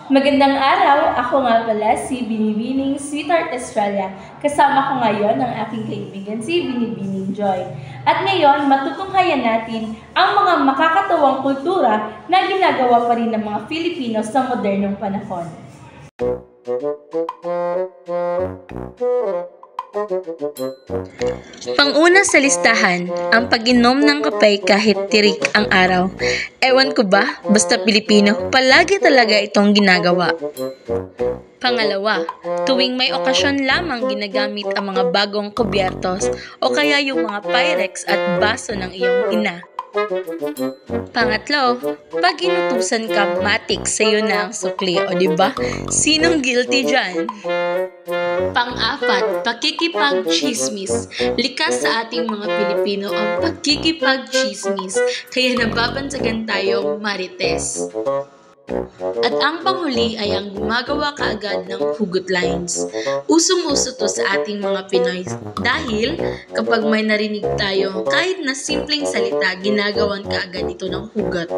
Magandang araw! Ako nga pala si Binibining Sweetheart Australia. Kasama ko ngayon ang aking kaibigan si Binibining Joy. At ngayon, matutunghayan natin ang mga makakatawang kultura na ginagawa pa rin ng mga Filipino sa modernong panahon. Panguna sa listahan, ang pag-inom ng kape kahit tirik ang araw. Ewan ko ba, basta Pilipino, palagi talaga itong ginagawa. Pangalawa, tuwing may okasyon lamang ginagamit ang mga bagong kubyertos o kaya yung mga Pyrex at baso ng iyong ina. Pangatlo, pag inutusan ka, matik sa'yo na ang sukli, o diba? Sinong guilty dyan? Pang-apat, pakikipag-chismis. Likas sa ating mga Pilipino ang pakikipag-chismis, kaya nababansagan tayong marites. At ang panghuli ay ang gumagawa kaagad ng hugot lines. Usong-uso to sa ating mga Pinoy dahil kapag may narinig tayo kahit na simpleng salita, ginagawan kaagad ito ng hugot.